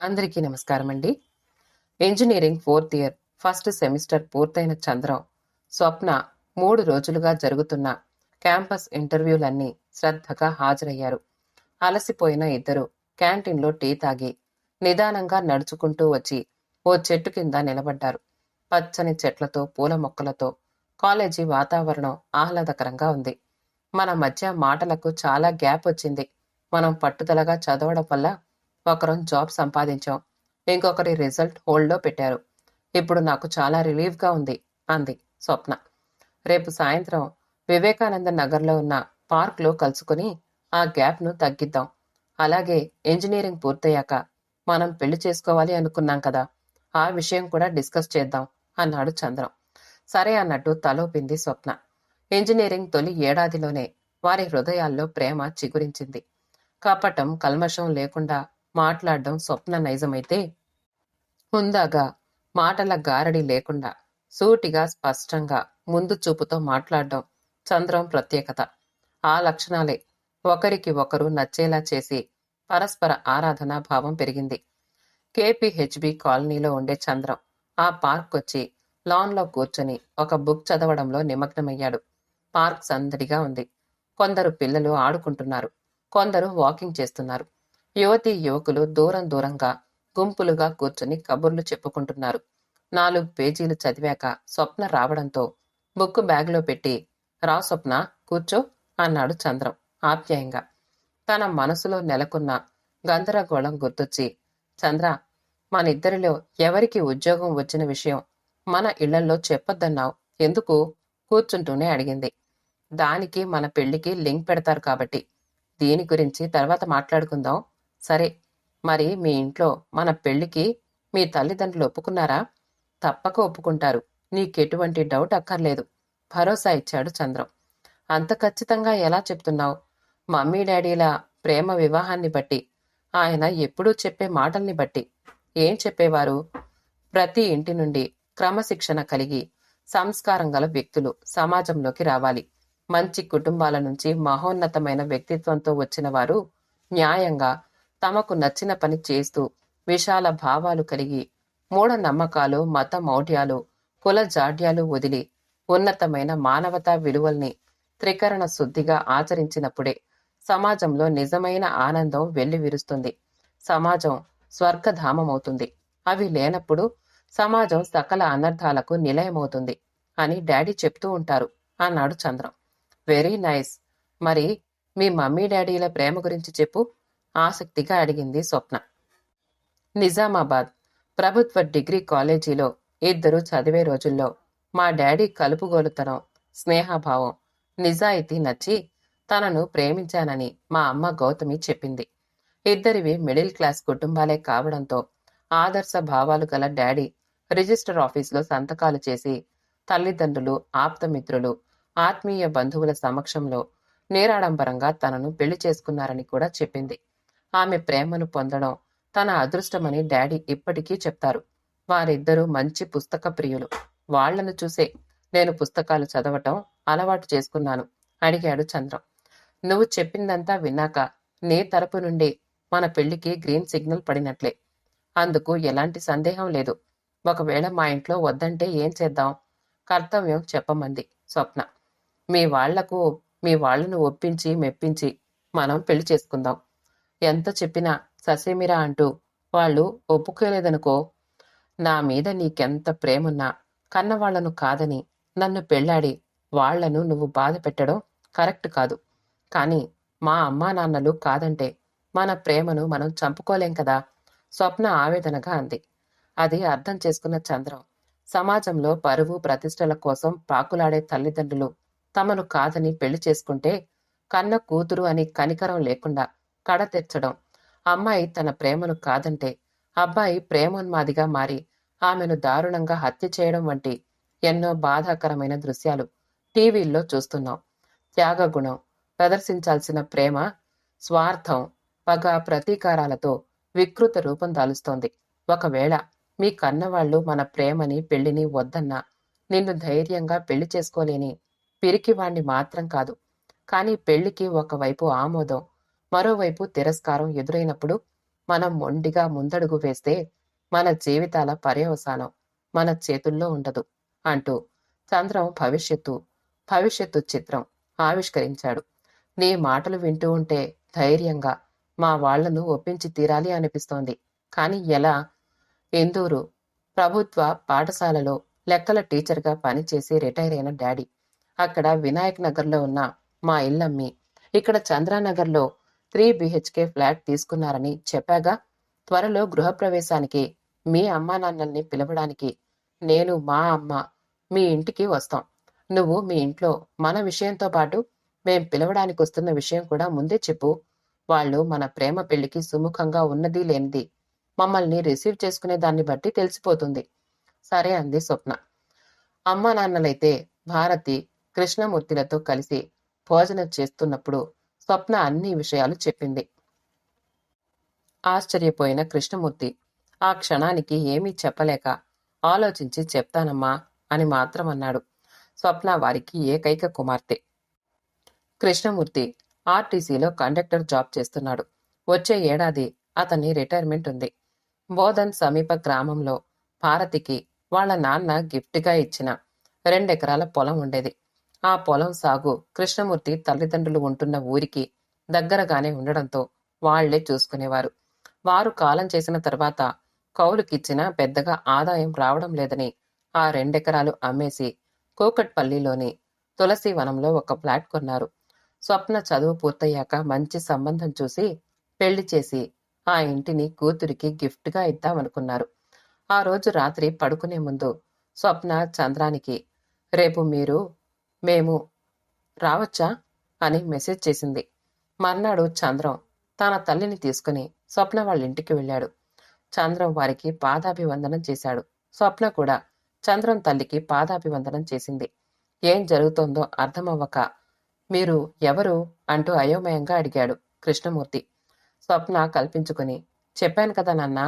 అందరికీ నమస్కారం అండి. Engineering 4th year first semester పూర్తయిన చంద్రం, స్వప్న 3 రోజులుగా జరుగుతున్న క్యాంపస్ ఇంటర్వ్యూలన్నీ శ్రద్ధగా హాజరయ్యారు. అలసిపోయిన ఇద్దరు క్యాంటీన్లో టీ తాగి నిదానంగా నడుచుకుంటూ వచ్చి ఓ చెట్టు కింద నిలబడ్డారు. పచ్చని చెట్లతో పూల మొక్కలతో కాలేజీ వాతావరణం ఆహ్లాదకరంగా ఉంది. మన మధ్య మాటలకు చాలా గ్యాప్ వచ్చింది. మనం పట్టుదలగా చదవడం వల్ల ఒకరం జాబ్ సంపాదించాం, ఇంకొకరి రిజల్ట్ హోల్డ్లో పెట్టారు. ఇప్పుడు నాకు చాలా రిలీఫ్గా ఉంది అంది స్వప్న. రేపు సాయంత్రం వివేకానంద నగర్లో ఉన్న పార్క్లో కలుసుకుని ఆ గ్యాప్ను తగ్గిద్దాం. అలాగే ఇంజనీరింగ్ పూర్తయ్యాక మనం పెళ్లి చేసుకోవాలి అనుకున్నాం కదా, ఆ విషయం కూడా డిస్కస్ చేద్దాం అన్నాడు చంద్రం. సరే అన్నట్టు తలోపింది స్వప్న. ఇంజనీరింగ్ తొలి ఏడాదిలోనే వారి హృదయాల్లో ప్రేమ చిగురించింది. కపటం కల్మషం లేకుండా మాట్లాడడం స్వప్న నైజమైతే, హుందాగా మాటల గారడి లేకుండా సూటిగా స్పష్టంగా ముందు చూపుతో మాట్లాడడం చంద్రం ప్రత్యేకత. ఆ లక్షణాలే ఒకరికి ఒకరు నచ్చేలా చేసి పరస్పర ఆరాధనా భావం పెరిగింది. కేపీహెచ్బి కాలనీలో ఉండే చంద్రం ఆ పార్క్ వచ్చి లాన్లో కూర్చొని ఒక బుక్ చదవడంలో నిమగ్నమయ్యాడు. పార్క్ సందడిగా ఉంది. కొందరు పిల్లలు ఆడుకుంటున్నారు, కొందరు వాకింగ్ చేస్తున్నారు. యువతీ యువకులు దూరం దూరంగా గుంపులుగా కూర్చుని కబుర్లు చెప్పుకుంటున్నారు. 4 పేజీలు చదివాక స్వప్న రావడంతో బుక్ బ్యాగ్లో పెట్టి, రా స్వప్న, కూర్చో అన్నాడు చంద్రం ఆప్యాయంగా. తన మనసులో నెలకొన్న గందరగోళం గుర్తొచ్చి, చంద్ర, మనిద్దరిలో ఎవరికి ఉద్యోగం వచ్చిన విషయం మన ఇళ్లల్లో చెప్పొద్దన్నావు, ఎందుకు? కూర్చుంటూనే అడిగింది. దానికి మన పెళ్లికి లింక్ పెడతారు కాబట్టి. దీని గురించి తర్వాత మాట్లాడుకుందాం. సరే, మరి మీ ఇంట్లో మన పెళ్లికి మీ తల్లిదండ్రులు ఒప్పుకున్నారా? తప్పక ఒప్పుకుంటారు, నీకెటువంటి డౌట్ అక్కర్లేదు భరోసా ఇచ్చాడు చంద్రం. అంత ఖచ్చితంగా ఎలా చెప్తున్నావు? మమ్మీ డాడీల ప్రేమ వివాహాన్ని బట్టి, ఆయన ఎప్పుడూ చెప్పే మాటల్ని బట్టి. ఏం చెప్పేవారు? ప్రతి ఇంటి నుండి క్రమశిక్షణ కలిగి సంస్కారం గల వ్యక్తులు సమాజంలోకి రావాలి. మంచి కుటుంబాల నుంచి మహోన్నతమైన వ్యక్తిత్వంతో వచ్చిన వారు న్యాయంగా తమకు నచ్చిన పని చేస్తూ విశాల భావాలు కలిగి మూఢనమ్మకాలు, మత మౌఢ్యాలు, కుల జాడ్యాలు వదిలి ఉన్నతమైన మానవతా విలువల్ని త్రికరణ శుద్ధిగా ఆచరించినప్పుడే సమాజంలో నిజమైన ఆనందం వెల్లివిరుస్తుంది. సమాజం స్వర్గధామమవుతుంది. అవి లేనప్పుడు సమాజం సకల అనర్థాలకు నిలయమవుతుంది అని డాడీ చెప్తూ ఉంటారు అన్నాడు చంద్రం. Very nice. మరి మీ మమ్మీ డాడీల ప్రేమ గురించి చెప్పు ఆసక్తిగా అడిగింది స్వప్న. నిజామాబాద్ ప్రభుత్వ డిగ్రీ కాలేజీలో ఇద్దరు చదివే రోజుల్లో మా డాడీ కలుపుగోలుతనం, స్నేహభావం, నిజాయితీ నచ్చి తనను ప్రేమించానని మా అమ్మ గౌతమి చెప్పింది. ఇద్దరివి మిడిల్ క్లాస్ కుటుంబాలే కావడంతో ఆదర్శ భావాలు గల డాడీ రిజిస్టర్ ఆఫీసులో సంతకాలు చేసి తల్లిదండ్రులు, ఆప్తమిత్రులు, ఆత్మీయ బంధువుల సమక్షంలో నిరాడంబరంగా తనను పెళ్లి చేసుకున్నారని కూడా చెప్పింది. ఆమె ప్రేమను పొందడం తన అదృష్టమని డాడీ ఇప్పటికీ చెప్తారు. వారిద్దరూ మంచి పుస్తక ప్రియులు. వాళ్లను చూసే నేను పుస్తకాలు చదవటం అలవాటు చేసుకున్నాను అడిగాడు చంద్రం. నువ్వు చెప్పిందంతా విన్నాక నీ తరపు నుండి మన పెళ్లికి గ్రీన్ సిగ్నల్ పడినట్లే. అందుకు ఎలాంటి సందేహం లేదు. ఒకవేళ మా ఇంట్లో వద్దంటే ఏం చేద్దాం? కర్తవ్యం చెప్పమంది స్వప్న. మీ వాళ్లను ఒప్పించి మెప్పించి మనం పెళ్లి చేసుకుందాం. ఎంత చెప్పినా ససేమిరా అంటూ వాళ్ళు ఒప్పుకోలేదనుకో, నా మీద నీకెంత ప్రేమున్నా కన్నవాళ్లను కాదని నన్ను పెళ్లాడి వాళ్లను నువ్వు బాధ పెట్టడం కరెక్ట్ కాదు. కానీ మా అమ్మా నాన్నలు కాదంటే మన ప్రేమను మనం చంపుకోలేం కదా, స్వప్న ఆవేదనగా అంది. అది అర్థం చేసుకున్న చంద్రం, సమాజంలో పరువు ప్రతిష్టల కోసం పాకులాడే తల్లిదండ్రులు తమను కాదని పెళ్లి చేసుకుంటే కన్న కూతురు అని కనికరం లేకుండా కడ తెచ్చడం, అమ్మాయి తన ప్రేమను కాదంటే అబ్బాయి ప్రేమోన్మాదిగా మారి ఆమెను దారుణంగా హత్య చేయడం వంటి ఎన్నో బాధాకరమైన దృశ్యాలు టీవీల్లో చూస్తున్నాం. త్యాగగుణం ప్రదర్శించాల్సిన ప్రేమ స్వార్థం, పగ, ప్రతీకారాలతో వికృత రూపం దాలుస్తోంది. ఒకవేళ మీ కన్నవాళ్లు మన ప్రేమని పెళ్లిని వద్దన్నా నిన్ను ధైర్యంగా పెళ్లి చేసుకోలేని పిరికివాణ్ణి మాత్రం కాదు. కానీ పెళ్లికి ఒకవైపు ఆమోదం, మరోవైపు తిరస్కారం ఎదురైనప్పుడు మనం మొండిగా ముందడుగు వేస్తే మన జీవితాల పర్యవసానం మన చేతుల్లో ఉండదు అంటూ చంద్రం భవిష్యత్తు చిత్రం ఆవిష్కరించాడు. నీ మాటలు వింటూ ఉంటే ధైర్యంగా మా వాళ్లను ఒప్పించి తీరాలి అనిపిస్తోంది. కాని ఎలా? ఇందూరు ప్రభుత్వ పాఠశాలలో లెక్కల టీచర్గా పనిచేసి రిటైర్ అయిన డాడీ అక్కడ వినాయక్ నగర్లో ఉన్న మా ఇల్లమ్మి ఇక్కడ చంద్రానగర్లో 3 BHK ఫ్లాట్ తీసుకున్నారని చెప్పాగా. త్వరలో గృహప్రవేశానికి మీ అమ్మా నాన్నల్ని పిలవడానికి నేను మా అమ్మ మీ ఇంటికి వస్తాం. నువ్వు మీ ఇంట్లో మన విషయంతో పాటు మేం పిలవడానికి వస్తున్న విషయం కూడా ముందే చెప్పు. వాళ్ళు మన ప్రేమ పెళ్లికి సుముఖంగా ఉన్నది లేనిది మమ్మల్ని రిసీవ్ చేసుకునే దాన్ని బట్టి తెలిసిపోతుంది. సరే అంది స్వప్న. అమ్మా నాన్నలైతే భారతి కృష్ణమూర్తిలతో కలిసి భోజనం చేస్తున్నప్పుడు స్వప్న అన్ని విషయాలు చెప్పింది. ఆశ్చర్యపోయిన కృష్ణమూర్తి ఆ క్షణానికి ఏమీ చెప్పలేక ఆలోచించి చెప్తానమ్మా అని మాత్రం అన్నాడు. స్వప్న వారికి ఏకైక కుమార్తె. కృష్ణమూర్తి ఆర్టీసీలో కండక్టర్ జాబ్ చేస్తున్నాడు. వచ్చే ఏడాది అతని రిటైర్మెంట్ ఉంది. బోధన్ సమీప గ్రామంలో భారతికి వాళ్ళ నాన్న గిఫ్ట్గా ఇచ్చిన 2 ఎకరాల పొలం ఉండేది. ఆ పొలం సాగు కృష్ణమూర్తి తల్లిదండ్రులు ఉంటున్న ఊరికి దగ్గరగానే ఉండడంతో వాళ్లే చూసుకునేవారు. వారు కాలం చేసిన తర్వాత కౌలుకిచ్చినా పెద్దగా ఆదాయం రావడం లేదని ఆ 2 ఎకరాలు అమ్మేసి కూకట్పల్లిలోని తులసి వనంలో ఒక ఫ్లాట్ కొన్నారు. స్వప్న చదువు పూర్తయ్యాక మంచి సంబంధం చూసి పెళ్లి చేసి ఆ ఇంటిని కూతురికి గిఫ్ట్గా ఇద్దామనుకున్నారు. ఆ రోజు రాత్రి పడుకునే ముందు స్వప్న చంద్రానికి రేపు మేము రావచ్చా అని మెసేజ్ చేసింది. మర్నాడు చంద్రం తన తల్లిని తీసుకుని స్వప్న వాళ్ళ ఇంటికి వెళ్ళాడు. చంద్రం వారికి పాదాభివందనం చేశాడు. స్వప్న కూడా చంద్రం తల్లికి పాదాభివందనం చేసింది. ఏం జరుగుతోందో అర్థమవ్వక మీరు ఎవరు అంటూ అయోమయంగా అడిగాడు కృష్ణమూర్తి. స్వప్న కల్పించుకుని చెప్పాను కదా నాన్న,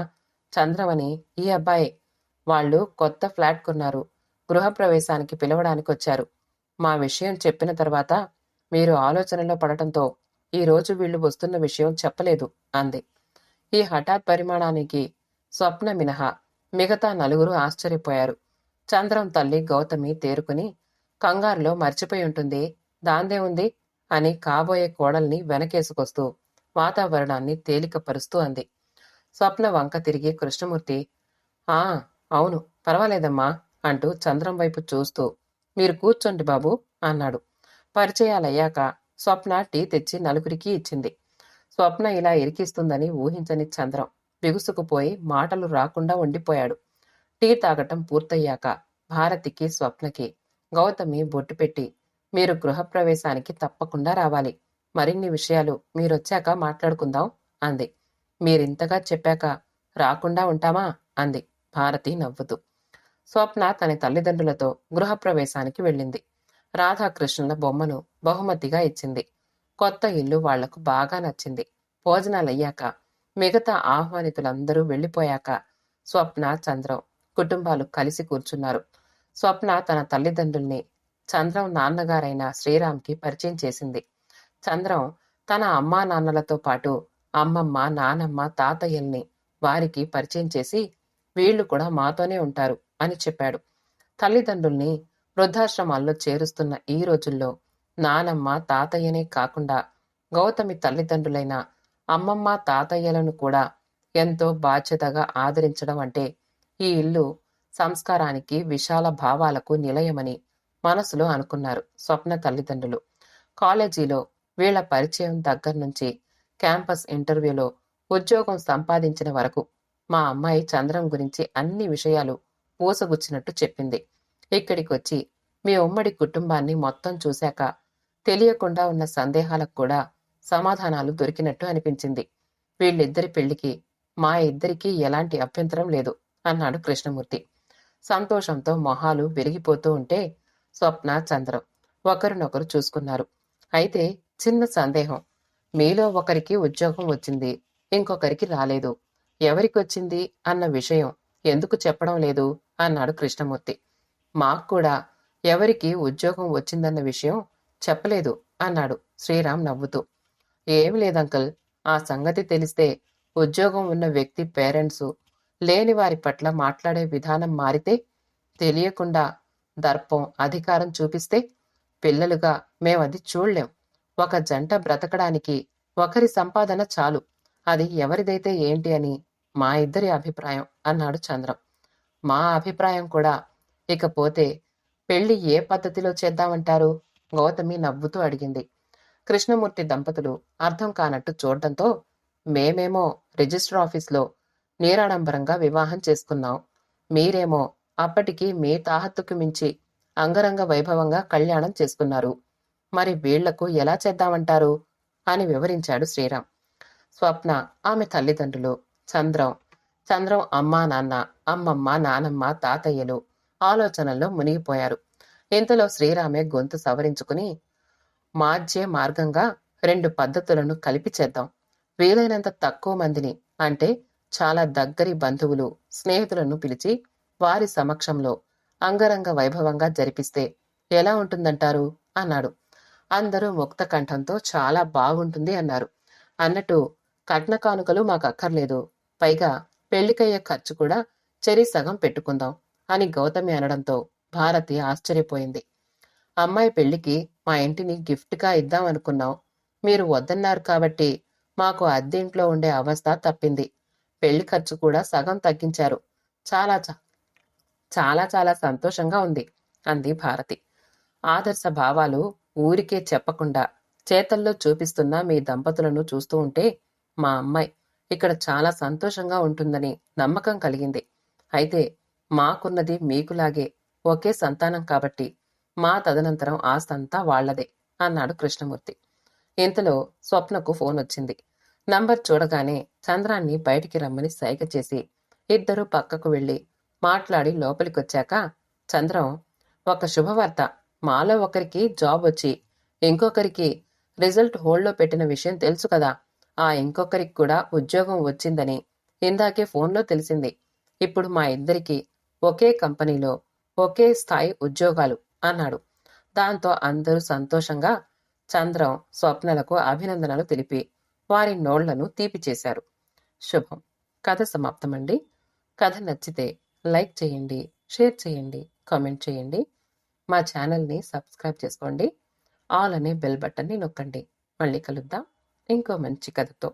చంద్రమని ఈ అబ్బాయి. వాళ్ళు కొత్త ఫ్లాట్ కొన్నారు. గృహప్రవేశానికి పిలవడానికి వచ్చారు. మా విషయం చెప్పిన తర్వాత మీరు ఆలోచనలో పడటంతో ఈరోజు వీళ్ళు వస్తున్న విషయం చెప్పలేదు అంది. ఈ హఠాత్ పరిమాణానికి స్వప్న మినహా మిగతా నలుగురు ఆశ్చర్యపోయారు. చంద్రం తల్లి గౌతమి తేరుకుని కంగారులో మర్చిపోయి ఉంటుంది, దాందే ఉంది అని కాబోయే కోడల్ని వెనకేసుకొస్తూ వాతావరణాన్ని తేలికపరుస్తూ అంది. స్వప్న వంక తిరిగి కృష్ణమూర్తి ఆ అవును పర్వాలేదమ్మా అంటూ చంద్రం వైపు చూస్తూ మీరు కూర్చోండి బాబు అన్నాడు. పరిచయాలయ్యాక స్వప్న టీ తెచ్చి నలుగురికి ఇచ్చింది. స్వప్న ఇలా ఇరికిస్తుందని ఊహించని చంద్రం బిగుసుకుపోయి మాటలు రాకుండా ఉండిపోయాడు. టీ తాగటం పూర్తయ్యాక భారతికి స్వప్నకి గౌతమి బొట్టు పెట్టి మీరు గృహప్రవేశానికి తప్పకుండా రావాలి. మరిన్ని విషయాలు మీరొచ్చాక మాట్లాడుకుందాం అంది. మీరింతగా చెప్పాక రాకుండా ఉంటామా అంది భారతి నవ్వుతూ. స్వప్న తన తల్లిదండ్రులతో గృహప్రవేశానికి వెళ్ళింది. రాధాకృష్ణుల బొమ్మను బహుమతిగా ఇచ్చింది. కొత్త ఇల్లు వాళ్లకు బాగా నచ్చింది. భోజనాలయ్యాక మిగతా ఆహ్వానితులందరూ వెళ్లిపోయాక స్వప్న చంద్రం కుటుంబాలు కలిసి కూర్చున్నారు. స్వప్న తన తల్లిదండ్రుల్ని చంద్రం నాన్నగారైన శ్రీరామ్కి పరిచయం చేసింది. చంద్రం తన అమ్మా నాన్నలతో పాటు అమ్మమ్మ, నానమ్మ, తాతయ్యల్ని వారికి పరిచయం చేసి వీళ్లు కూడా మాతోనే ఉంటారు అని చెప్పాడు. తల్లిదండ్రుల్ని వృద్ధాశ్రమాల్లో చేరుస్తున్న ఈ రోజుల్లో నానమ్మ, తాతయ్యనే కాకుండా గౌతమి తల్లిదండ్రులైన అమ్మమ్మ, తాతయ్యలను కూడా ఎంతో బాధ్యతగా ఆదరించడం అంటే ఈ ఇల్లు సంస్కారానికి, విశాల భావాలకు నిలయమని మనసులో అనుకున్నారు స్వప్న తల్లిదండ్రులు. కాలేజీలో వీళ్ల పరిచయం దగ్గర నుంచి క్యాంపస్ ఇంటర్వ్యూలో ఉద్యోగం సంపాదించిన వరకు మా అమ్మాయి చంద్రం గురించి అన్ని విషయాలు పూసగుచ్చినట్టు చెప్పింది. ఇక్కడికొచ్చి మీ ఉమ్మడి కుటుంబాన్ని మొత్తం చూశాక తెలియకుండా ఉన్న సందేహాలకు కూడా సమాధానాలు దొరికినట్టు అనిపించింది. వీళ్ళిద్దరి పెళ్లికి మా ఇద్దరికీ ఎలాంటి అభ్యంతరం లేదు అన్నాడు కృష్ణమూర్తి. సంతోషంతో మొహాలు వెలిగిపోతూ ఉంటే స్వప్న, చంద్రం ఒకరినొకరు చూసుకున్నారు. అయితే చిన్న సందేహం, మీలో ఒకరికి ఉద్యోగం వచ్చింది, ఇంకొకరికి రాలేదు. ఎవరికొచ్చింది అన్న విషయం ఎందుకు చెప్పడం లేదు అన్నాడు కృష్ణమూర్తి. మాకు కూడా ఎవరికి ఉద్యోగం వచ్చిందన్న విషయం చెప్పలేదు అన్నాడు శ్రీరామ్ నవ్వుతూ. ఏమి లేదంకల్, ఆ సంగతి తెలిస్తే ఉద్యోగం ఉన్న వ్యక్తి పేరెంట్సు లేని వారి పట్ల మాట్లాడే విధానం మారితే, తెలియకుండా దర్పం, అధికారం చూపిస్తే, పిల్లలుగా మేమది చూడలేం. ఒక జంట బ్రతకడానికి ఒకరి సంపాదన చాలు. అది ఎవరిదైతే ఏంటి అని మా ఇద్దరి అభిప్రాయం అన్నాడు చంద్రం. మా అభిప్రాయం కూడా. ఇకపోతే పెళ్లి ఏ పద్ధతిలో చేద్దామంటారు? గౌతమి నవ్వుతూ అడిగింది. కృష్ణమూర్తి దంపతులు అర్థం కానట్టు చూడటంతో, మేమేమో రిజిస్టర్ ఆఫీస్లో నిరాడంబరంగా వివాహం చేసుకున్నాం. మీరేమో అప్పటికి మీ తాహత్తుకు మించి అంగరంగ వైభవంగా కళ్యాణం చేసుకున్నారు. మరి వీళ్లకు ఎలా చేద్దామంటారు అని వివరించాడు శ్రీరామ్. స్వప్న, ఆమె తల్లిదండ్రులు, చంద్రం అమ్మా నాన్న, అమ్మమ్మ, నానమ్మ, తాతయ్యలు ఆలోచనల్లో మునిగిపోయారు. ఇంతలో శ్రీరామే గొంతు సవరించుకుని, మాధ్య మార్గంగా 2 పద్ధతులను కలిపి చేద్దాం. వీలైనంత తక్కువ మందిని, అంటే చాలా దగ్గరి బంధువులు, స్నేహితులను పిలిచి వారి సమక్షంలో అంగరంగ వైభవంగా జరిపిస్తే ఎలా ఉంటుందంటారు అన్నాడు. అందరూ ముక్త కంఠంతో చాలా బాగుంటుంది అన్నారు. అన్నట్టు కట్న కానుకలు మాకక్కర్లేదు. పైగా పెళ్లికయ్యే ఖర్చు కూడా చెరి సగం పెట్టుకుందాం అని గౌతమి అనడంతో భారతి ఆశ్చర్యపోయింది. అమ్మాయి పెళ్లికి మా ఇంటిని గిఫ్ట్గా ఇద్దామనుకున్నాం. మీరు వద్దన్నారు కాబట్టి మాకు అద్దెంట్లో ఉండే అవస్థ తప్పింది. పెళ్లి ఖర్చు కూడా సగం తగ్గించారు. చాలా చాలా చాలా సంతోషంగా ఉంది అంది భారతి. ఆదర్శ భావాలు ఊరికే చెప్పకుండా చేతల్లో చూపిస్తున్న మీ దంపతులను చూస్తూ ఉంటే మా అమ్మాయి ఇక్కడ చాలా సంతోషంగా ఉంటుందని నమ్మకం కలిగింది. అయితే మాకున్నది మీకులాగే ఒకే సంతానం కాబట్టి మా తదనంతరం ఆస్తంతా వాళ్లదే అన్నాడు కృష్ణమూర్తి. ఇంతలో స్వప్నకు ఫోన్ వచ్చింది. నంబర్ చూడగానే చంద్రాన్ని బయటికి రమ్మని సైగ చేసి ఇద్దరూ పక్కకు వెళ్లి మాట్లాడి లోపలికొచ్చాక చంద్రం, ఒక శుభవార్త. మాలో ఒకరికి జాబ్ వచ్చి ఇంకొకరికి రిజల్ట్ హోల్డ్లో పెట్టిన విషయం తెలుసు కదా. ఆ ఇంకొకరికి కూడా ఉద్యోగం వచ్చిందని ఇందాకే ఫోన్లో తెలిసింది. ఇప్పుడు మా ఇద్దరికి ఒకే కంపెనీలో ఒకే స్థాయి ఉద్యోగాలు అన్నాడు. దాంతో అందరూ సంతోషంగా చంద్రం, స్వప్నలకు అభినందనలు తెలిపి వారి నోళ్లను తీపి చేశారు. శుభం. కథ సమాప్తమండి. కథ నచ్చితే లైక్ చేయండి, షేర్ చేయండి, కామెంట్ చేయండి. మా ఛానల్ని సబ్స్క్రైబ్ చేసుకోండి. ఆల్ అనే బెల్ బటన్ని నొక్కండి. మళ్ళీ కలుద్దాం ఇంకో మంచి కథతో.